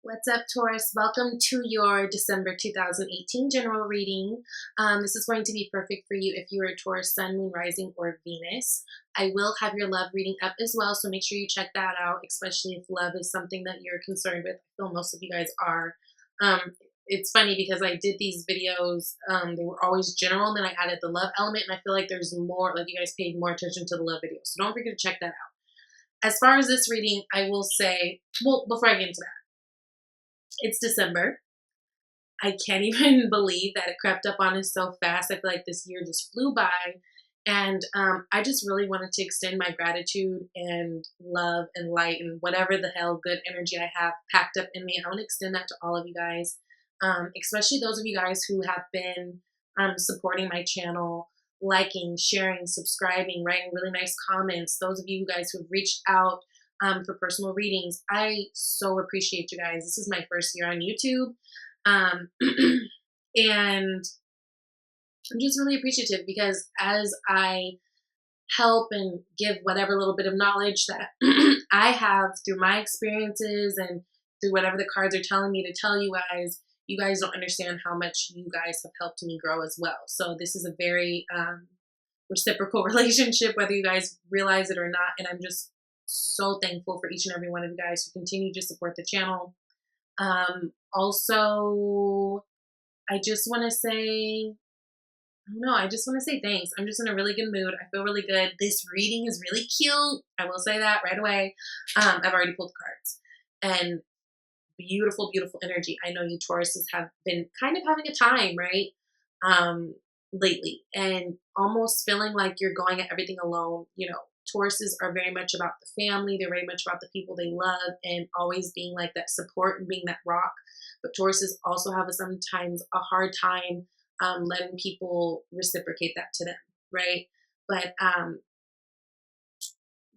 What's up, Taurus? Welcome to your December 2018 general reading. This is going to be perfect for you if you are a Taurus, Sun, Moon, Rising, or Venus. I will have your love reading up as well, so make sure you check that out, especially if love is something that you're concerned with. I feel most of you guys are. It's funny because I did these videos, they were always general, and then I added the love element, and I feel like there's more, like you guys paid more attention to the love videos, so don't forget to check that out. As far as this reading, I will say, well, before I get into that, it's December. I can't even believe that it crept up on us so fast. I feel like this year just flew by. And I just really wanted to extend my gratitude and love and light and whatever the hell good energy I have packed up in me. I want to extend that to all of you guys, especially those of you guys who have been supporting my channel, liking, sharing, subscribing, writing really nice comments. Those of you guys who have reached out for personal readings. I so appreciate you guys. This is my first year on YouTube. And I'm just really appreciative because as I help and give whatever little bit of knowledge that I have through my experiences and through whatever the cards are telling me to tell you guys don't understand how much you guys have helped me grow as well. So this is a very reciprocal relationship, whether you guys realize it or not. And I'm just so thankful for each and every one of you guys who continue to support the channel. Also, I just want to say, I just want to say thanks. I'm just in a really good mood. I feel really good. This reading is really cute. I will say that right away. I've already pulled the cards. And beautiful, beautiful energy. I know you Tauruses have been kind of having a time, right? Lately. And almost feeling like you're going at everything alone. You know, Tauruses are very much about the family. They're very much about the people they love and always being like that support and being that rock. But Tauruses also have sometimes a hard time letting people reciprocate that to them, right? But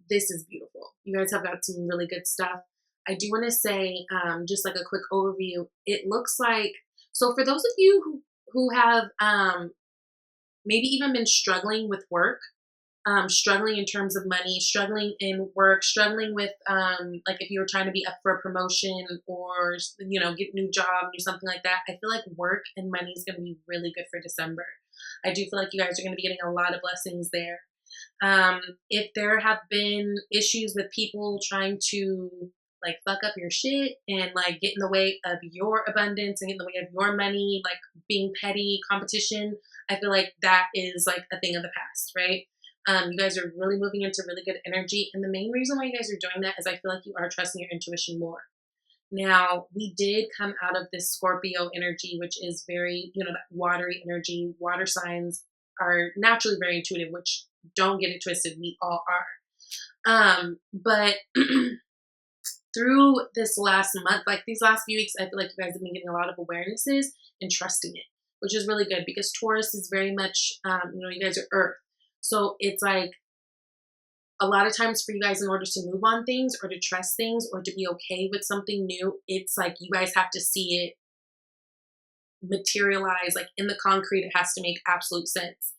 this is beautiful. You guys have got some really good stuff. I do want to say, just like a quick overview, it looks like, so for those of you who have maybe even been struggling with work, struggling in terms of money, struggling in work, struggling with, like if you were trying to be up for a promotion or, get a new job, do something like that. I feel like work and money is going to be really good for December. I do feel like you guys are going to be getting a lot of blessings there. If there have been issues with people trying to like fuck up your shit and like get in the way of your abundance and get in the way of your money, like being petty, competition, I feel like that is like a thing of the past, right? You guys are really moving into really good energy. And the main reason why you guys are doing that is I feel like you are trusting your intuition more. Now, we did come out of this Scorpio energy, which is very, that watery energy. Water signs are naturally very intuitive, which don't get it twisted. We all are. But through this last month, like these last few weeks, I feel like you guys have been getting a lot of awarenesses and trusting it, which is really good because Taurus is very much, you guys are Earth. So it's like a lot of times for you guys, in order to move on things or to trust things or to be okay with something new, it's like you guys have to see it materialize like in the concrete. It has to make absolute sense.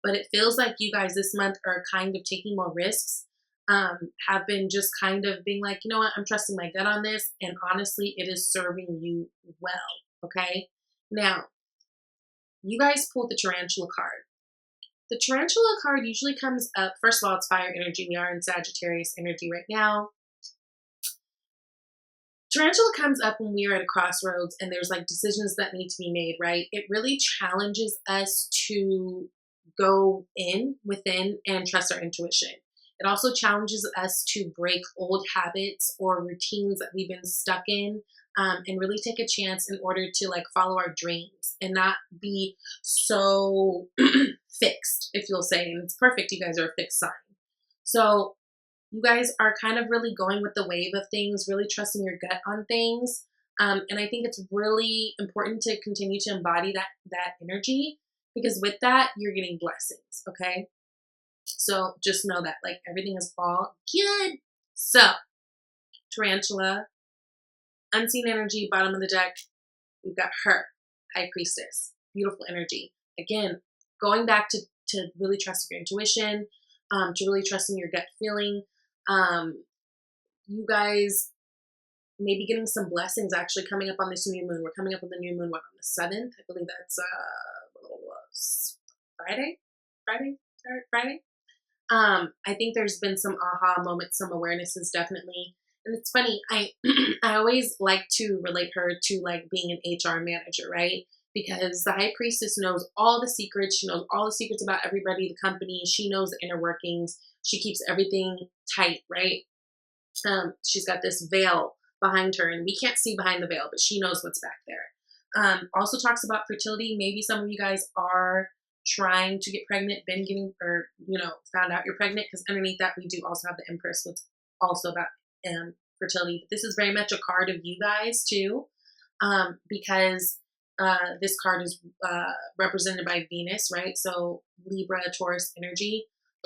But it feels like you guys this month are kind of taking more risks, have been just kind of being like, you know what, I'm trusting my gut on this. And honestly, it is serving you well. Okay. Now, you guys pulled the Tarantula card. The Tarantula card usually comes up, first of all, it's fire energy. We are in Sagittarius energy right now. Tarantula comes up when we are at a crossroads and there's like decisions that need to be made, right? It really challenges us to go within and trust our intuition. It also challenges us to break old habits or routines that we've been stuck in, and really take a chance in order to like follow our dreams and not be so fixed, if you'll say. And it's perfect. You guys are a fixed sign. So you guys are kind of really going with the wave of things, really trusting your gut on things. And I think it's really important to continue to embody that energy, because with that, you're getting blessings. Okay. So just know that like everything is all good. So Tarantula, unseen energy, bottom of the deck. We've got her, High Priestess, beautiful energy. Again, going back to really trusting your intuition, to really trusting your gut feeling. You guys maybe getting some blessings actually coming up on this new moon. We're coming up on the new moon, what, on the 7th? I believe that's Friday? Friday? Friday? I think there's been some aha moments, some awarenesses definitely. And it's funny, I I always like to relate her to like being an HR manager, right? Because the high priestess knows all the secrets. She knows all the secrets about everybody, the company. She knows the inner workings. She keeps everything tight, right? She's got this veil behind her, and we can't see behind the veil, but she knows what's back there. Also talks about fertility. Maybe some of you guys are trying to get pregnant, been getting, or found out you're pregnant, because underneath that we do also have the Empress, which also about fertility. But this is very much a card of you guys too, because this card is represented by Venus, right? So Libra, Taurus energy,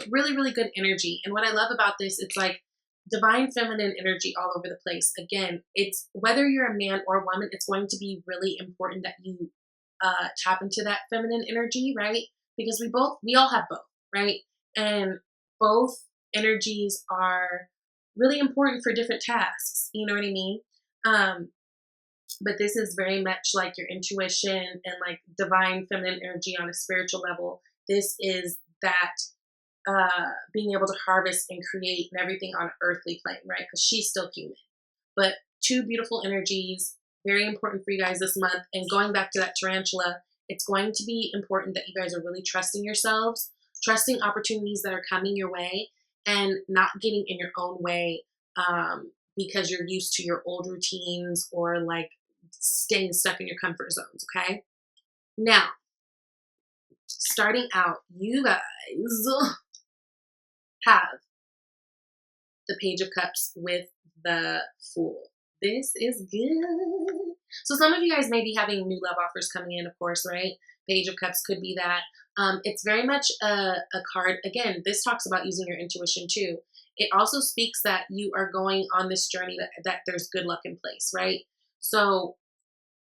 really, really good energy. And what I love about this, it's like divine feminine energy all over the place. Again, it's whether you're a man or a woman, it's going to be really important that you tap into that feminine energy, right? Because we all have both, right? And both energies are really important for different tasks. You know what I mean? But this is very much like your intuition and like divine feminine energy on a spiritual level. This is that being able to harvest and create and everything on an earthly plane, right? Because she's still human. But two beautiful energies, very important for you guys this month. And going back to that tarantula, it's going to be important that you guys are really trusting yourselves, trusting opportunities that are coming your way, and not getting in your own way because you're used to your old routines or like staying stuck in your comfort zones, okay? Now, starting out, you guys have the Page of Cups with the Fool. This is good. So some of you guys may be having new love offers coming in, of course, right? Page of Cups could be that. It's very much a card. Again, this talks about using your intuition too. It also speaks that you are going on this journey, that there's good luck in place, right? So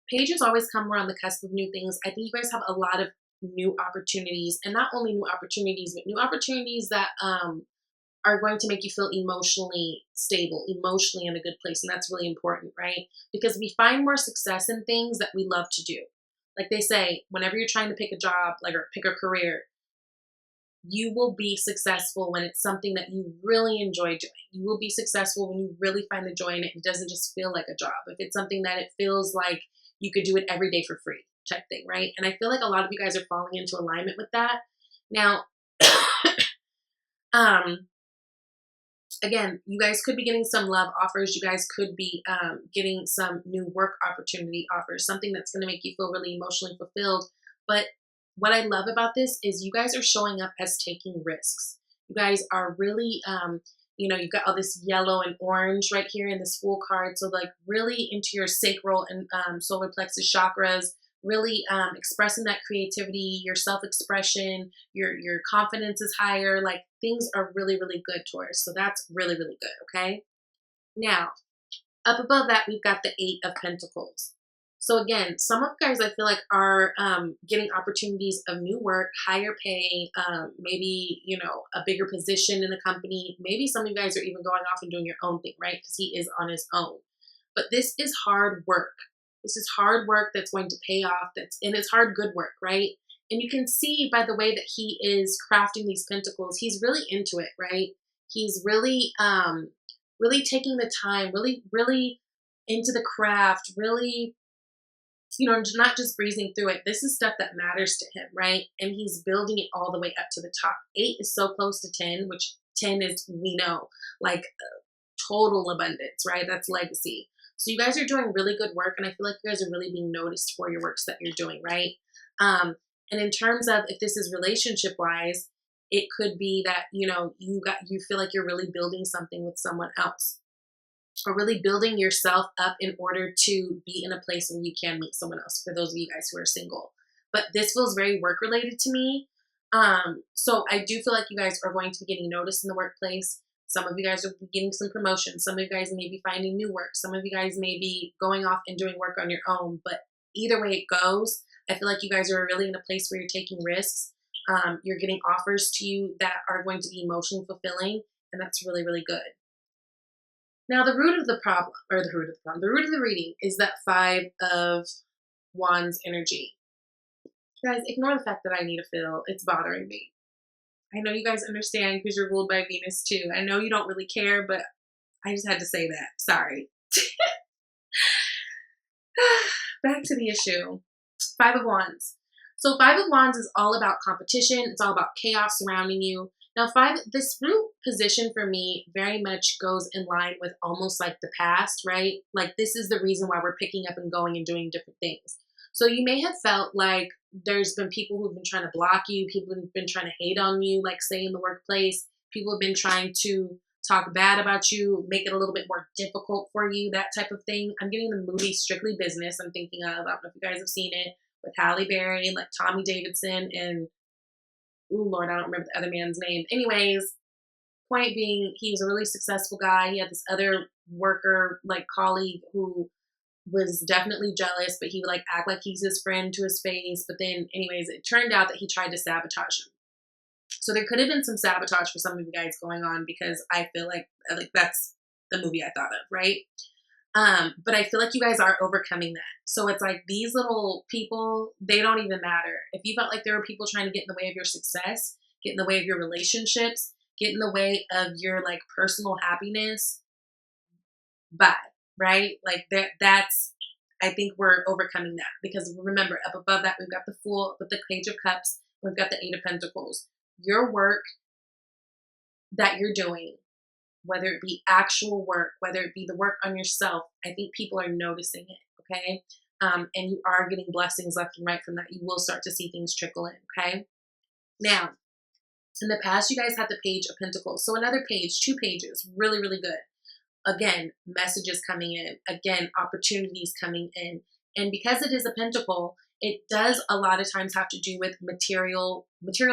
pages always come around the cusp of new things. I think you guys have a lot of new opportunities, and not only new opportunities, but new opportunities that are going to make you feel emotionally stable, emotionally in a good place. And that's really important, right? Because we find more success in things that we love to do. Like they say, whenever you're trying to pick a job, like, or pick a career, you will be successful when it's something that you really enjoy doing. You will be successful when you really find the joy in it. It doesn't just feel like a job. If it's something that it feels like you could do it every day for free type thing, right? And I feel like a lot of you guys are falling into alignment with that. Now, again, you guys could be getting some love offers. You guys could be getting some new work opportunity offers, something that's going to make you feel really emotionally fulfilled. But what I love about this is you guys are showing up as taking risks. You guys are really, you've got all this yellow and orange right here in this Fool card. So like really into your sacral and solar plexus chakras, really expressing that creativity, your self-expression, your confidence is higher. Like things are really, really good, Taurus. So that's really, really good, okay? Now, up above that, we've got the 8 of Pentacles. So again, some of you guys I feel like are getting opportunities of new work, higher pay, maybe, a bigger position in the company. Maybe some of you guys are even going off and doing your own thing, right? Because he is on his own. But this is hard work. This is hard work that's going to pay off. And it's hard, good work, right? And you can see by the way that he is crafting these pentacles, he's really into it, right? He's really, really taking the time, really, really into the craft, really, not just breezing through it. This is stuff that matters to him, right? And he's building it all the way up to the top. 8 is so close to 10, which 10 is, we know, like total abundance, right? That's legacy. So you guys are doing really good work, and I feel like you guys are really being noticed for your works that you're doing, right? And in terms of if this is relationship-wise, it could be that, you feel like you're really building something with someone else, or really building yourself up in order to be in a place where you can meet someone else, for those of you guys who are single. But this feels very work-related to me. So I do feel like you guys are going to be getting noticed in the workplace. Some of you guys are getting some promotions. Some of you guys may be finding new work. Some of you guys may be going off and doing work on your own. But either way it goes, I feel like you guys are really in a place where you're taking risks. You're getting offers to you that are going to be emotionally fulfilling, and that's really, really good. Now, the root of the problem, the root of the reading is that 5 of Wands energy. Guys, ignore the fact that I need to feel. It's bothering me. I know you guys understand because you're ruled by Venus too. I know you don't really care, but I just had to say that. Sorry. Back to the issue. 5 of Wands. So 5 of Wands is all about competition. It's all about chaos surrounding you. Now, this root position for me very much goes in line with almost like the past, right? Like this is the reason why we're picking up and going and doing different things. So you may have felt like there's been people who've been trying to block you, people who've been trying to hate on you, like say in the workplace, people have been trying to talk bad about you, make it a little bit more difficult for you, that type of thing. I'm getting the movie Strictly Business I'm thinking of. I don't know if you guys have seen it, with Halle Berry, like Tommy Davidson, and ooh, Lord, I don't remember the other man's name. Anyways, point being, he was a really successful guy. He had this other worker, like colleague, who was definitely jealous, but he would like act like he's his friend to his face. But then anyways, it turned out that he tried to sabotage him. So there could have been some sabotage for some of you guys going on, because I feel like that's the movie I thought of, right? But I feel like you guys are overcoming that. So it's like these little people, they don't even matter. If you felt like there were people trying to get in the way of your success, get in the way of your relationships, get in the way of your like personal happiness, bye, right? Like that's, I think we're overcoming that, because remember, up above that, we've got the Fool with the Page of Cups, we've got the 8 of Pentacles. Your work that you're doing, whether it be actual work, whether it be the work on yourself, I think people are noticing it, okay? And you are getting blessings left and right from that. You will start to see things trickle in, okay? Now, in the past, you guys had the Page of Pentacles. So another page, 2 pages, really, really good. Again, messages coming in. Again, opportunities coming in. And because it is a pentacle, it does a lot of times have to do with material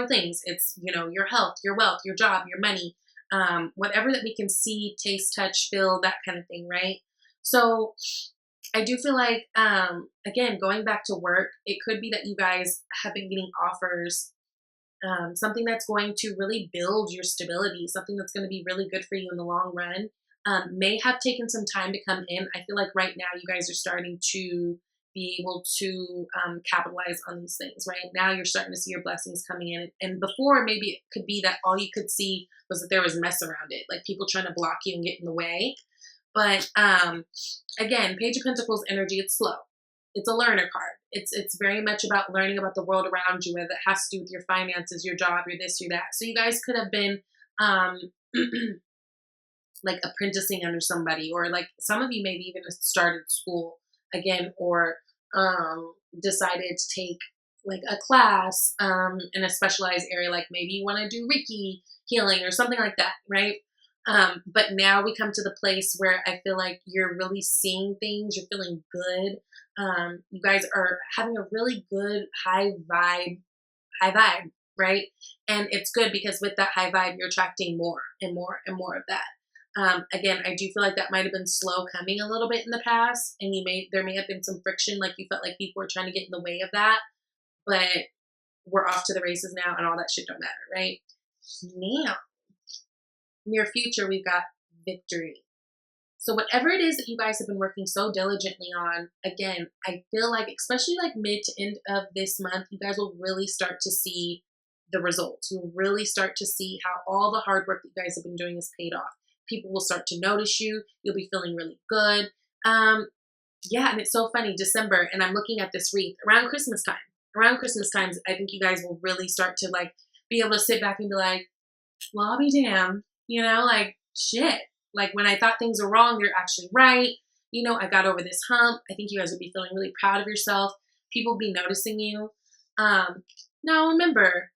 things. It's, you know, your health, your wealth, your job, your money, whatever that we can see, taste, touch, feel, that kind of thing, right? So I do feel like, again, going back to work, it could be that you guys have been getting offers, something that's going to really build your stability, something that's going to be really good for you in the long run, may have taken some time to come in. I feel like right now you guys are starting to be able to capitalize on these things. Right now you're starting to see your blessings coming in. And before, maybe it could be that all you could see was that there was mess around it, like people trying to block you and get in the way. But again, Page of Pentacles energy, it's slow. It's a learner card. It's very much about learning about the world around you, whether it has to do with your finances, your job, your this, your that. So you guys could have been like apprenticing under somebody, or like some of you maybe even started school again, or decided to take like a class in a specialized area, like maybe you want to do Reiki healing or something like that, right? But now we come to the place where I feel like you're really seeing things, you're feeling good. You guys are having a really good high vibe, right? And it's good because with that high vibe, you're attracting more and more and more of that. Again, I do feel like that might have been slow coming a little bit in the past, and there may have been some friction, like you felt like people were trying to get in the way of that, but we're off to the races now, and all that shit don't matter, right? Now, near future, we've got victory. So whatever it is that you guys have been working so diligently on, again, I feel like, especially like mid to end of this month, you guys will really start to see the results. You'll really start to see how all the hard work that you guys have been doing is paid off. People will start to notice you. You'll be feeling really good. Yeah, and it's so funny, December, and I'm looking at this wreath around Christmas time. Around Christmas times, I think you guys will really start to like be able to sit back and be like, well, I'll be damned, you know, like shit. Like when I thought things were wrong, you're actually right. You know, I got over this hump. I think you guys will be feeling really proud of yourself. People will be noticing you. Now remember,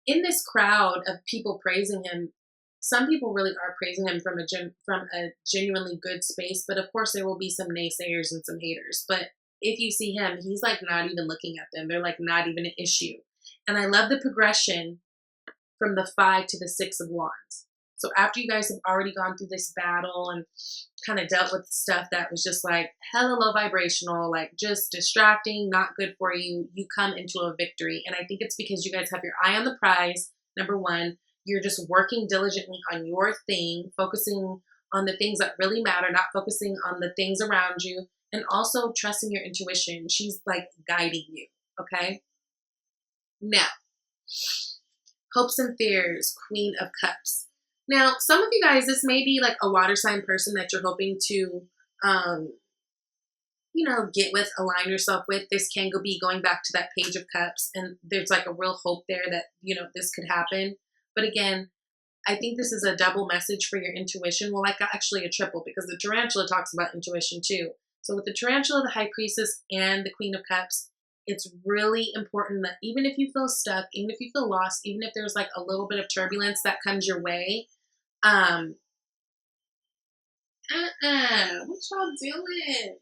in this crowd of people praising him, some people really are praising him from a genuinely good space, but of course there will be some naysayers and some haters. But if you see him, he's like not even looking at them. They're like not even an issue. And I love the progression from the 5 to the 6 of Wands. So after you guys have already gone through this battle and kind of dealt with stuff that was just like hella low vibrational, like just distracting, not good for you, you come into a victory. And I think it's because you guys have your eye on the prize, number one. You're just working diligently on your thing, focusing on the things that really matter, not focusing on the things around you, and also trusting your intuition. She's like guiding you, okay? Now, hopes and fears, Queen of Cups. Now, some of you guys, this may be like a water sign person that you're hoping to, get with, align yourself with. This can be going back to that Page of Cups, and there's like a real hope there that, this could happen. But again, I think this is a double message for your intuition. Well, like actually a triple, because the Tarantula talks about intuition too. So with the Tarantula, the High Priestess, and the Queen of Cups, it's really important that even if you feel stuck, even if you feel lost, even if there's like a little bit of turbulence that comes your way, what y'all doing?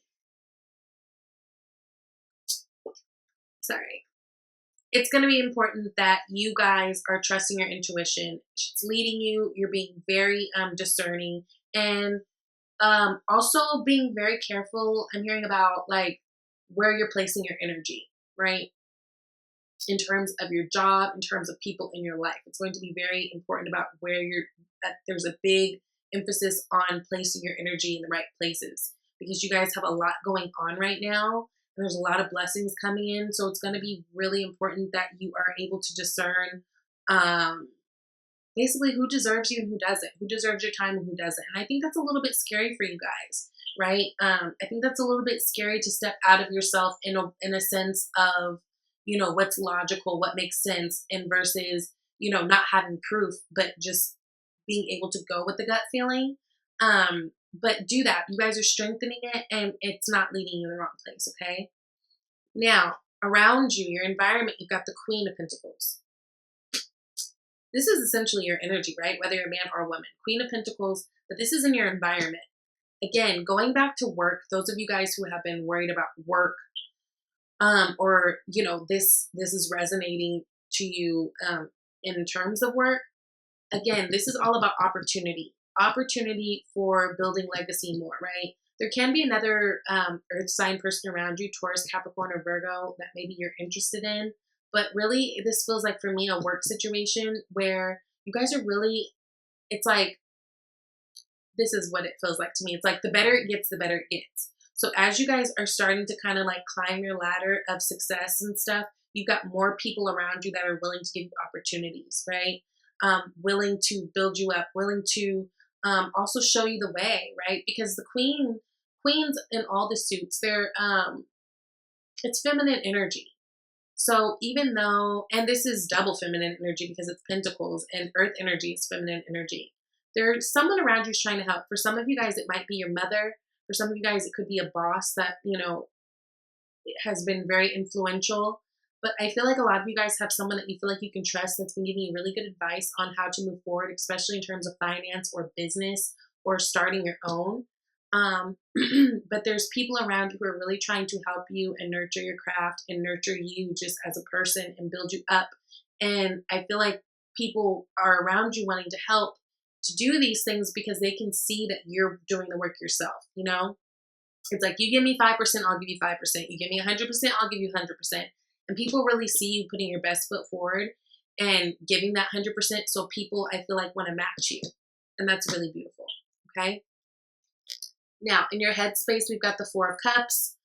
Sorry. It's going to be important that you guys are trusting your intuition. It's leading you. You're being very discerning, and also being very careful. I'm hearing about like where you're placing your energy, right? In terms of your job, in terms of people in your life. It's going to be very important about that there's a big emphasis on placing your energy in the right places, because you guys have a lot going on right now. And there's a lot of blessings coming in. So it's going to be really important that you are able to discern basically who deserves you and who doesn't, who deserves your time and who doesn't. And I think that's a little bit scary for you guys, right? I think that's a little bit scary to step out of yourself in a sense of, what's logical, what makes sense, and versus, not having proof, but just being able to go with the gut feeling. But do that. You guys are strengthening it, and it's not leading you in the wrong place, okay? Now, around you, your environment, you've got the Queen of Pentacles. This is essentially your energy, right? Whether you're a man or a woman. Queen of Pentacles, but this is in your environment. Again, going back to work, those of you guys who have been worried about work, or, this is resonating to you in terms of work. Again, this is all about opportunity for building legacy more, right? There can be another earth sign person around you, Taurus, Capricorn, or Virgo, that maybe you're interested in. But really, this feels like for me a work situation where you guys are really, it's like, this is what it feels like to me. It's like the better it gets, the better it gets. So as you guys are starting to kind of like climb your ladder of success and stuff, you've got more people around you that are willing to give you opportunities, right? Willing to build you up, willing to also show you the way, right? Because the queens in all the suits, it's feminine energy. So even though, and this is double feminine energy because it's pentacles, and earth energy is feminine energy. There's someone around you who's trying to help. For some of you guys, it might be your mother. For some of you guys, it could be a boss that, has been very influential. But I feel like a lot of you guys have someone that you feel like you can trust that's been giving you really good advice on how to move forward, especially in terms of finance or business or starting your own. But there's people around you who are really trying to help you and nurture your craft and nurture you just as a person and build you up. And I feel like people are around you wanting to help to do these things because they can see that you're doing the work yourself, It's like, you give me 5%, I'll give you 5%. You give me 100%, I'll give you 100%. And people really see you putting your best foot forward and giving that 100%. So people, I feel like, want to match you. And that's really beautiful. Okay. Now, in your headspace, we've got the Four of Cups.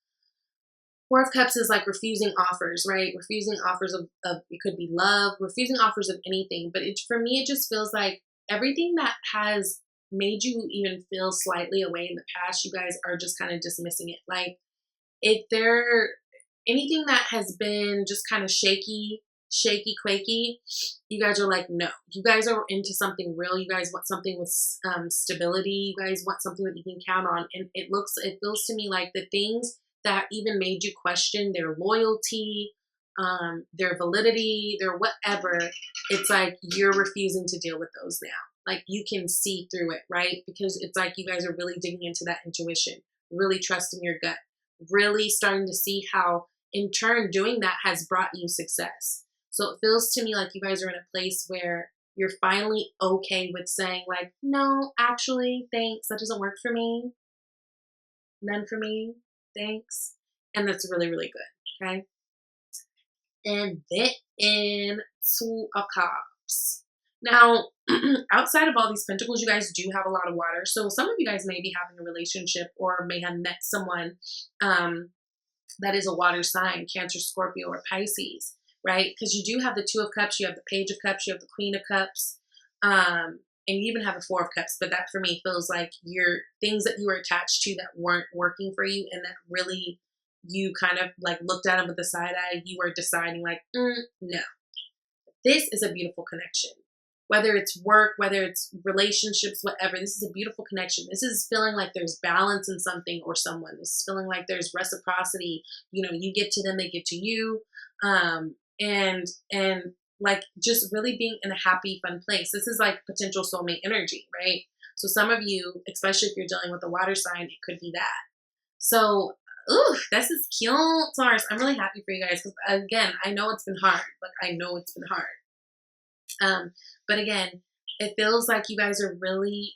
Four of Cups is like refusing offers, right? Refusing offers of it could be love, refusing offers of anything. But for me, it just feels like everything that has made you even feel slightly away in the past, you guys are just kind of dismissing it. Like, if anything that has been just kind of shaky, quaky, you guys are like, no. You guys are into something real. You guys want something with stability. You guys want something that you can count on. And it feels to me like the things that even made you question their loyalty, their validity, their whatever, it's like you're refusing to deal with those now. Like, you can see through it, right? Because it's like you guys are really digging into that intuition, really trusting your gut, really starting to see how, in turn, doing that has brought you success. So it feels to me like you guys are in a place where you're finally okay with saying, like, no, actually, thanks, that doesn't work for me. None for me, thanks. And that's really, really good, okay? And then in Two of Cups. Now, outside of all these pentacles, you guys do have a lot of water. So some of you guys may be having a relationship or may have met someone that is a water sign, Cancer, Scorpio, or Pisces, right? Because you do have the Two of Cups, you have the Page of Cups, you have the Queen of Cups, and you even have a Four of Cups. But that for me feels like your things that you were attached to that weren't working for you, and that really you kind of like looked at them with the side eye. You were deciding like, no, this is a beautiful connection. Whether it's work, whether it's relationships, whatever, this is a beautiful connection. This is feeling like there's balance in something or someone. This is feeling like there's reciprocity. You know, you get to them, they get to you. And like just really being in a happy, fun place. This is like potential soulmate energy, right? So some of you, especially if you're dealing with a water sign, it could be that. So, ooh, this is cute, Taurus. I'm really happy for you guys because, again, I know it's been hard. Like, I know it's been hard. But again, it feels like you guys are really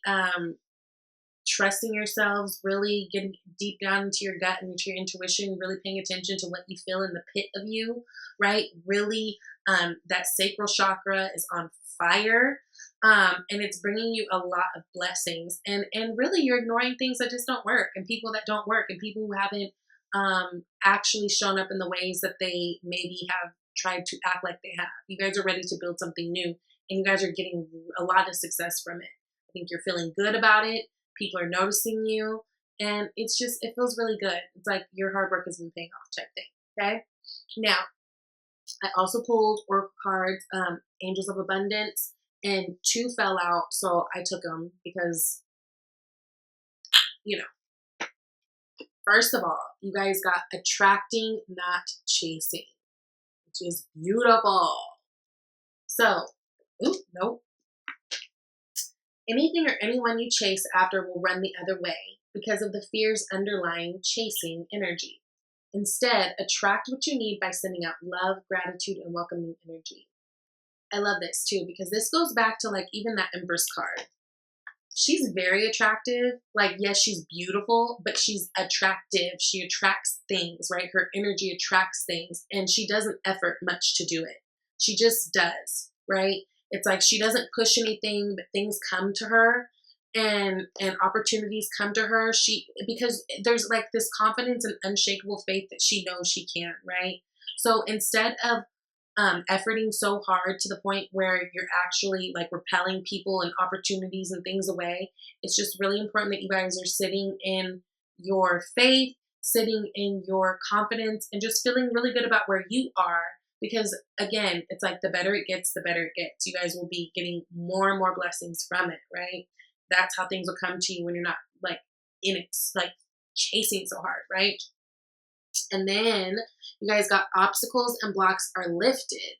trusting yourselves, really getting deep down into your gut and into your intuition, really paying attention to what you feel in the pit of you, right? Really, that sacral chakra is on fire. And it's bringing you a lot of blessings. And really, you're ignoring things that just don't work, and people that don't work, and people who haven't actually shown up in the ways that they maybe have tried to act like they have. You guys are ready to build something new, and you guys are getting a lot of success from it. I think you're feeling good about it. People are noticing you, and it's just, it feels really good. It's like your hard work has been paying off type thing, okay? Now, I also pulled oracle cards, Angels of Abundance, and 2 fell out, so I took them because, you know, first of all, you guys got attracting, not chasing, which is beautiful. So, nope. Anything or anyone you chase after will run the other way because of the fears underlying chasing energy. Instead, attract what you need by sending out love, gratitude, and welcoming energy. I love this too because this goes back to like even that Empress card. She's very attractive. Like, yes, she's beautiful, but she's attractive. She attracts things, right? Her energy attracts things, and she doesn't effort much to do it. She just does, right? It's like she doesn't push anything, but things come to her, and opportunities come to her. Because there's like this confidence and unshakable faith that she knows she can, right? So instead of efforting so hard to the point where you're actually like repelling people and opportunities and things away, it's just really important that you guys are sitting in your faith, sitting in your confidence, and just feeling really good about where you are. Because again, it's like the better it gets, the better it gets. You guys will be getting more and more blessings from it, right? That's how things will come to you when you're not like in it, like chasing so hard, right? And then you guys got obstacles and blocks are lifted.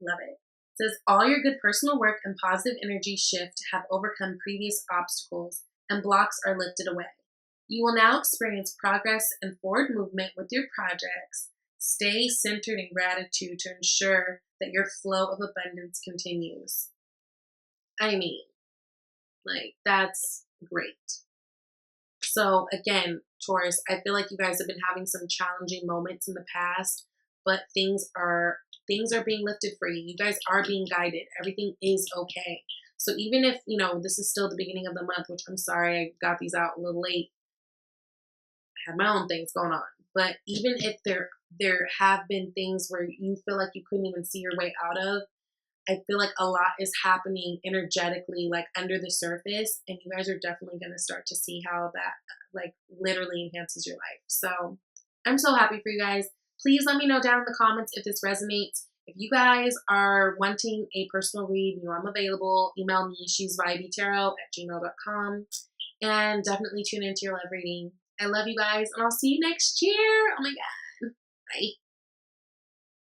Love it. It says all your good personal work and positive energy shift have overcome previous obstacles and blocks are lifted away. You will now experience progress and forward movement with your projects. Stay centered in gratitude to ensure that your flow of abundance continues. I mean, like, that's great. So again, Taurus, I feel like you guys have been having some challenging moments in the past, but things are being lifted for you. You guys are being guided. Everything is okay. So even if, you know, this is still the beginning of the month, which I'm sorry, I got these out a little late. I had my own things going on. But even if there have been things where you feel like you couldn't even see your way out of, I feel like a lot is happening energetically, like under the surface, and you guys are definitely going to start to see how that like literally enhances your life. So I'm so happy for you guys. Please let me know down in the comments if this resonates. If you guys are wanting a personal read, you know I'm available. Email me, shesvibeytarot@gmail.com, and definitely tune into your love reading. I love you guys, and I'll see you next year. Oh my God. Bye.